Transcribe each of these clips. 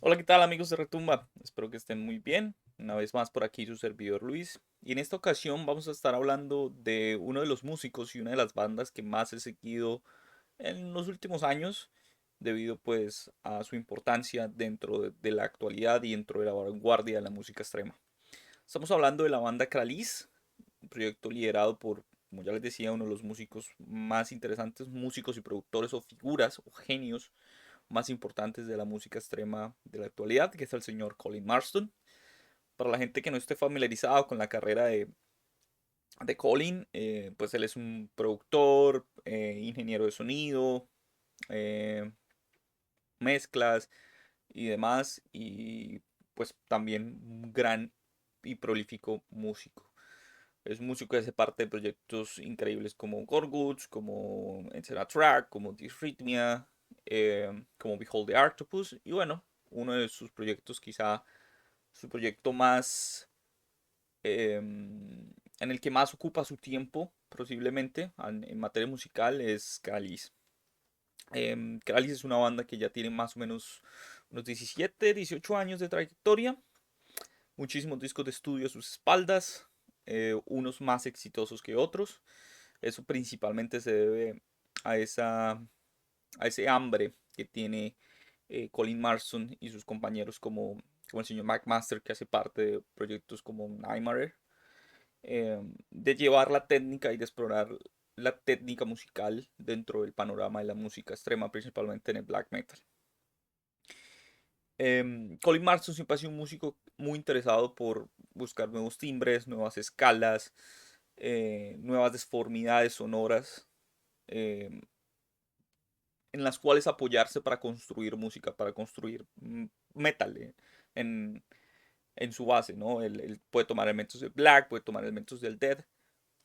Hola, ¿qué tal amigos de Retumba? Espero que estén muy bien. Una vez más por aquí su servidor Luis. Y en esta ocasión vamos a estar hablando de uno de los músicos y una de las bandas que más he seguido en los últimos años, debido pues a su importancia dentro de la actualidad y dentro de la vanguardia de la música extrema. Estamos hablando de la banda Kraliz, un proyecto liderado por, como ya les decía, uno de los músicos más interesantes, músicos y productores o figuras o genios más importantes de la música extrema de la actualidad, que es el señor Colin Marston. Para la gente que no esté familiarizado con la carrera de Colin, pues él es un productor, ingeniero de sonido, eh, mezclas y demás, y pues también un gran y prolífico músico. Es músico que hace parte de proyectos increíbles como Gorguts, como Etc. Track, como Dysrhythmia, como Behold the Octopus. Y bueno, uno de sus proyectos, quizá su proyecto más en el que más ocupa su tiempo, posiblemente, en materia musical, es Caliz. Caliz es una banda que ya tiene más o menos unos 17, 18 años de trayectoria, muchísimos discos de estudio a sus espaldas, unos más exitosos que otros. Eso principalmente se debe a, a ese hambre que tiene Colin Marston y sus compañeros como el señor McMaster, que hace parte de proyectos como Nightmare, de llevar la técnica y de explorar la técnica musical dentro del panorama de la música extrema, principalmente en el black metal. Colin Marston siempre ha sido un músico muy interesado por buscar nuevos timbres, nuevas escalas, nuevas deformidades sonoras, em, en las cuales apoyarse para construir música, para construir metal en, en su base, ¿no? Él puede tomar elementos del black, puede tomar elementos del death,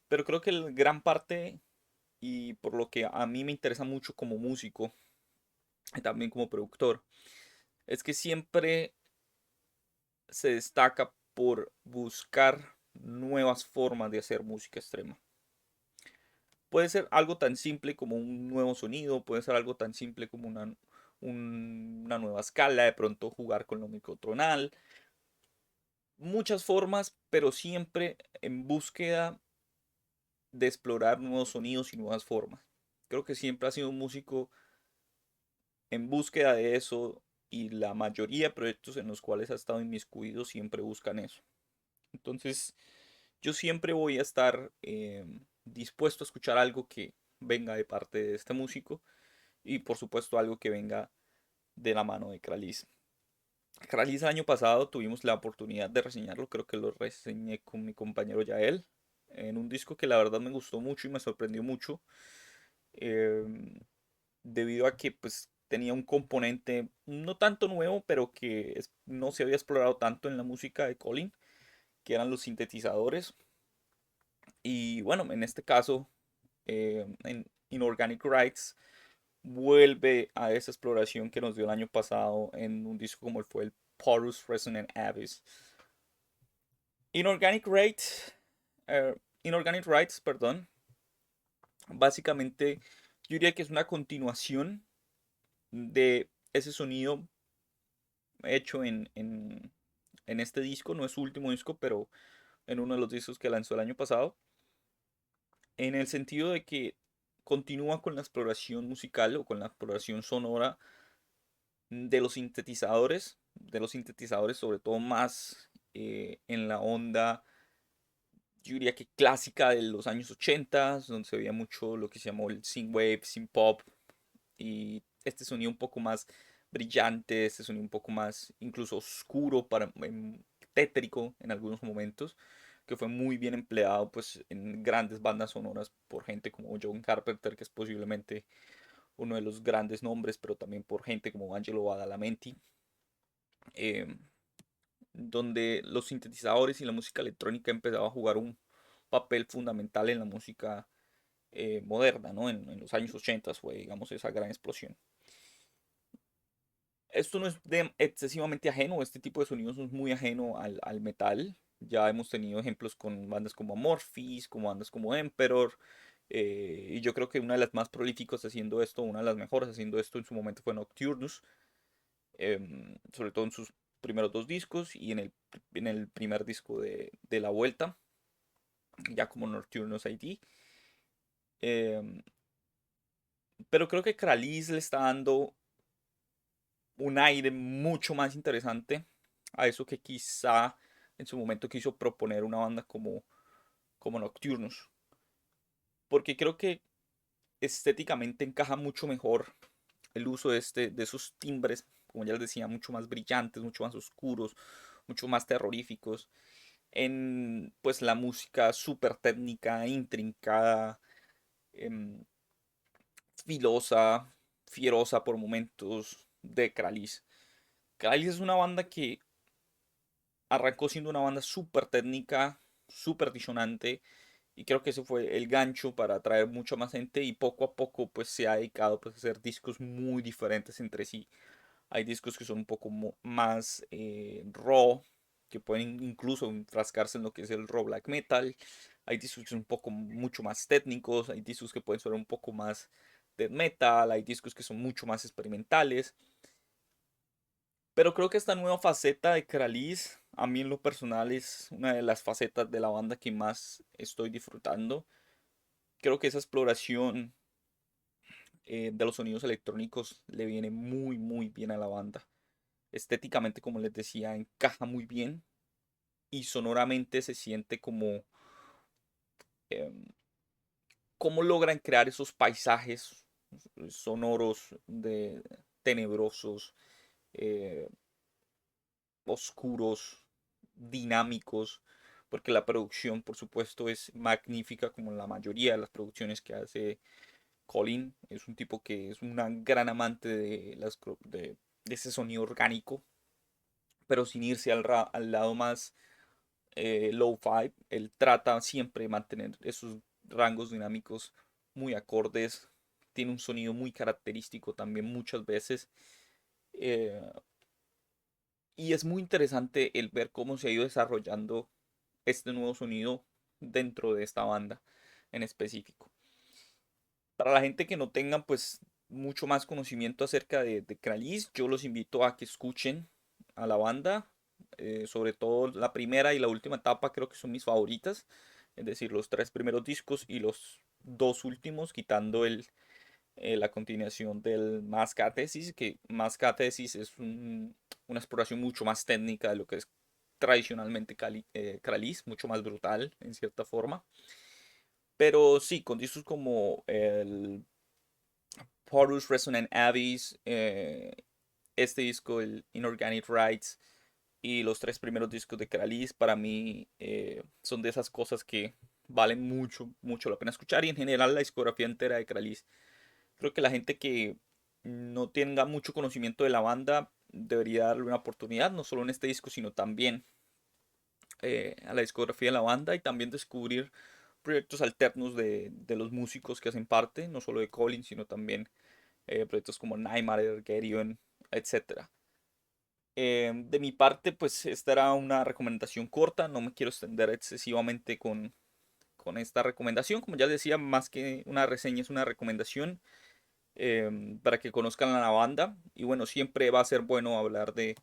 pero creo que la gran parte, y por lo que a mí me interesa mucho como músico y también como productor, es que siempre se destaca por buscar nuevas formas de hacer música extrema. Puede ser algo tan simple como un nuevo sonido, puede ser algo tan simple como una nueva escala, de pronto jugar con lo microtonal, muchas formas, pero siempre en búsqueda de explorar nuevos sonidos y nuevas formas. Creo que siempre ha sido un músico en búsqueda de eso, y la mayoría de proyectos en los cuales ha estado inmiscuido siempre buscan eso. Entonces, yo siempre voy a estar dispuesto a escuchar algo que venga de parte de este músico y por supuesto algo que venga de la mano de Kraliz. Kraliz el año pasado tuvimos la oportunidad de reseñarlo, creo que lo reseñé con mi compañero Yael, en un disco que la verdad me gustó mucho y me sorprendió mucho, em, debido a que pues tenía un componente no tanto nuevo, pero que no se había explorado tanto en la música de Colin, que eran los sintetizadores. Y bueno, en este caso, en Inorganic Rights vuelve a esa exploración que nos dio el año pasado en un disco como fue el Porous Resonant Abyss. Inorganic Rights, Inorganic Rights, perdón, básicamente yo diría que es una continuación de ese sonido hecho en este disco, no es su último disco, pero en uno de los discos que lanzó el año pasado, en el sentido de que continúa con la exploración musical o con la exploración sonora de los sintetizadores sobre todo más en la onda, yo diría que clásica de los años 80, donde se veía mucho lo que se llamó el synthwave, synth-pop, y este sonido un poco más brillante, este sonido un poco más incluso oscuro, tétrico en algunos momentos, que fue muy bien empleado pues en grandes bandas sonoras por gente como John Carpenter, que es posiblemente uno de los grandes nombres, pero también por gente como Angelo Badalamenti, eh, donde los sintetizadores y la música electrónica empezaban a jugar un papel fundamental en la música moderna, ¿no? En los años 80 fue, digamos, esa gran explosión. Esto no es excesivamente ajeno, este tipo de sonidos no es muy ajeno al metal. Ya hemos tenido ejemplos con bandas como Amorphis, como bandas como Emperor, y yo creo que una de las más prolíficas haciendo esto, una de las mejores haciendo esto en su momento fue Nocturnus. sobre todo en sus primeros dos discos y en el primer disco de la vuelta, ya como Nocturnus ID. Em, pero creo que Kralis le está dando un aire mucho más interesante a eso que quizá en su momento quiso proponer una banda como Nocturnus. Porque creo que estéticamente encaja mucho mejor el uso de esos timbres, como ya les decía, mucho más brillantes, mucho más oscuros, mucho más terroríficos, en pues la música súper técnica, intrincada, em, filosa, fierosa por momentos de Kralis. Kralis es una banda que arrancó siendo una banda súper técnica, súper disonante, y creo que ese fue el gancho para atraer mucha más gente y poco a poco pues se ha dedicado pues, a hacer discos muy diferentes entre sí. Hay discos que son un poco más raw, que pueden incluso enfrascarse en lo que es el raw black metal. Hay discos que son un poco mucho más técnicos, hay discos que pueden ser un poco más death metal, hay discos que son mucho más experimentales. Pero creo que esta nueva faceta de Kralis, a mí en lo personal es una de las facetas de la banda que más estoy disfrutando. Creo que esa exploración de los sonidos electrónicos le viene muy bien a la banda. Estéticamente, como les decía, encaja muy bien y sonoramente se siente como em, cómo logran crear esos paisajes sonoros de tenebrosos, eh, oscuros, dinámicos, porque la producción, por supuesto, es magnífica como la mayoría de las producciones que hace Colin. Es un tipo que es un gran amante de ese sonido orgánico, pero sin irse al lado más low-fi. Él trata siempre de mantener esos rangos dinámicos muy acordes. Tiene un sonido muy característico también muchas veces. eh, y es muy interesante el ver cómo se ha ido desarrollando este nuevo sonido dentro de esta banda en específico. Para la gente que no tenga pues mucho más conocimiento acerca de Kralis, yo los invito a que escuchen a la banda, sobre todo la primera y la última etapa creo que son mis favoritas, es decir, los tres primeros discos y los dos últimos, quitando la continuación del Mass Cathesis, que Mass Cathesis es una exploración mucho más técnica de lo que es tradicionalmente Kralis, mucho más brutal en cierta forma. Pero sí, con discos como el Porus Resonant Abyss, este disco, el Inorganic Rights y los tres primeros discos de Kralis, para mí son de esas cosas que valen mucho la pena escuchar y en general la discografía entera de Kralis. Creo que la gente que no tenga mucho conocimiento de la banda debería darle una oportunidad, no solo en este disco, sino también a la discografía de la banda y también descubrir proyectos alternos de los músicos que hacen parte, no solo de Colin, sino también proyectos como Nightmare, Gerion, etcétera. De mi parte, pues esta era una recomendación corta, no me quiero extender excesivamente con esta recomendación, como ya decía, más que una reseña es una recomendación para que conozcan a la banda y bueno, siempre va a ser bueno hablar de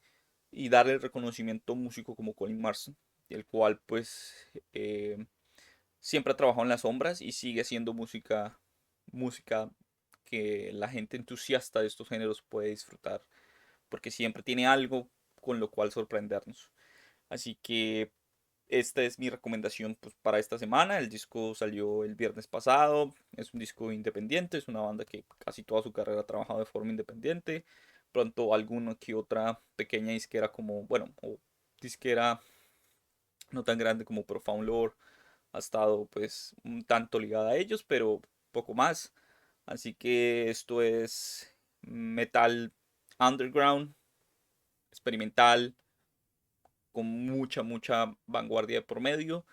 y darle el reconocimiento a un músico como Colin Marston, el cual pues siempre ha trabajado en las sombras y sigue haciendo música que la gente entusiasta de estos géneros puede disfrutar, porque siempre tiene algo con lo cual sorprendernos. Así que esta es mi recomendación pues, para esta semana. El disco salió el viernes pasado. Es un disco independiente. Es una banda que casi toda su carrera ha trabajado de forma independiente. Pronto alguna que otra pequeña disquera como, bueno, o disquera no tan grande como Profound Lore ha estado pues un tanto ligada a ellos, pero poco más. Así que esto es metal underground, experimental, con mucha vanguardia por medio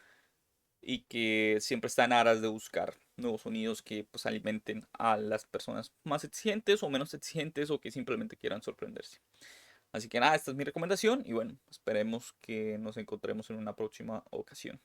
y que siempre está en aras de buscar nuevos sonidos que pues alimenten a las personas más exigentes o menos exigentes o que simplemente quieran sorprenderse. Así que nada, esta es mi recomendación y bueno, esperemos que nos encontremos en una próxima ocasión.